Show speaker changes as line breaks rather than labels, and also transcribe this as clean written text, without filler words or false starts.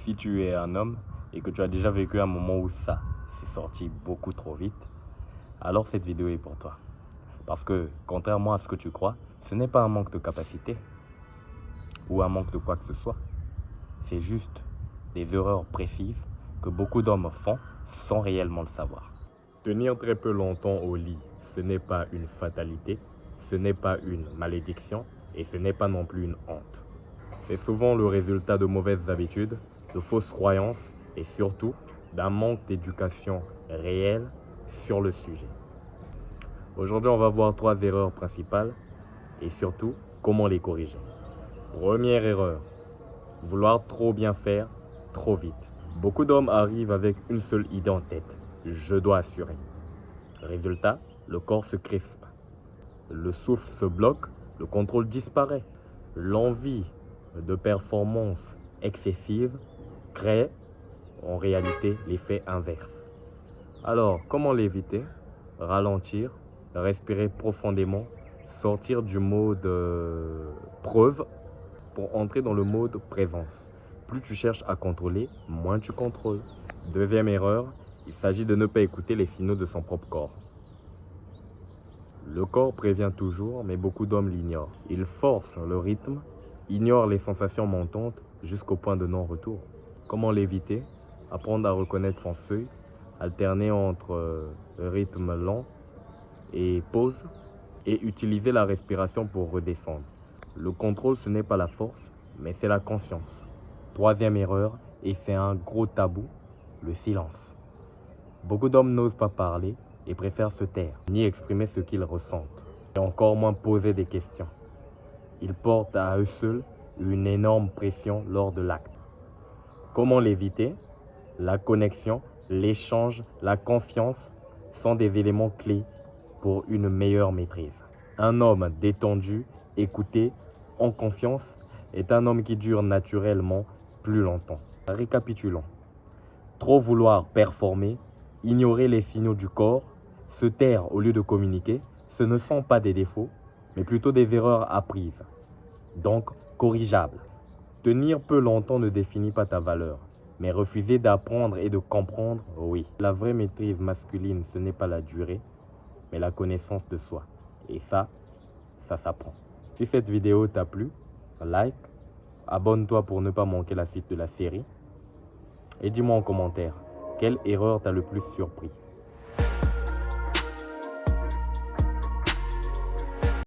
Si tu es un homme et que tu as déjà vécu un moment où ça s'est sorti beaucoup trop vite, alors cette vidéo est pour toi. Parce que, contrairement à ce que tu crois, ce n'est pas un manque de capacité ou un manque de quoi que ce soit. C'est juste des erreurs précises que beaucoup d'hommes font sans réellement le savoir. Tenir très peu longtemps au lit, ce n'est pas une fatalité, ce n'est pas une malédiction et ce n'est pas non plus une honte. C'est souvent le résultat de mauvaises habitudes, de fausses croyances et surtout d'un manque d'éducation réelle sur le sujet. Aujourd'hui, on va voir 3 erreurs principales et surtout comment les corriger. Première erreur, vouloir trop bien faire trop vite. Beaucoup d'hommes arrivent avec une seule idée en tête, je dois assurer. Résultat, le corps se crispe, le souffle se bloque, le contrôle disparaît. L'envie de performance excessive crée en réalité l'effet inverse. Alors, comment l'éviter? Ralentir, respirer profondément, sortir du mode preuve pour entrer dans le mode présence. Plus tu cherches à contrôler, moins tu contrôles. Deuxième erreur, il s'agit de ne pas écouter les signaux de son propre corps. Le corps prévient toujours, mais beaucoup d'hommes l'ignorent. Ils forcent le rythme, ignorent les sensations montantes jusqu'au point de non-retour. Comment l'éviter? Apprendre à reconnaître son seuil, alterner entre rythme lent et pause, et utiliser la respiration pour redescendre. Le contrôle, ce n'est pas la force, mais c'est la conscience. Troisième erreur, et c'est un gros tabou, le silence. Beaucoup d'hommes n'osent pas parler et préfèrent se taire, ni exprimer ce qu'ils ressentent, et encore moins poser des questions. Ils portent à eux seuls une énorme pression lors de l'acte. Comment l'éviter? La connexion, l'échange, la confiance sont des éléments clés pour une meilleure maîtrise. Un homme détendu, écouté, en confiance, est un homme qui dure naturellement plus longtemps. Récapitulons. Trop vouloir performer, ignorer les signaux du corps, se taire au lieu de communiquer, ce ne sont pas des défauts, mais plutôt des erreurs apprises, donc corrigeables. Tenir peu longtemps ne définit pas ta valeur, mais refuser d'apprendre et de comprendre, oui. La vraie maîtrise masculine, ce n'est pas la durée, mais la connaissance de soi. Et ça s'apprend. Si cette vidéo t'a plu, like, abonne-toi pour ne pas manquer la suite de la série. Et dis-moi en commentaire, quelle erreur t'a le plus surpris?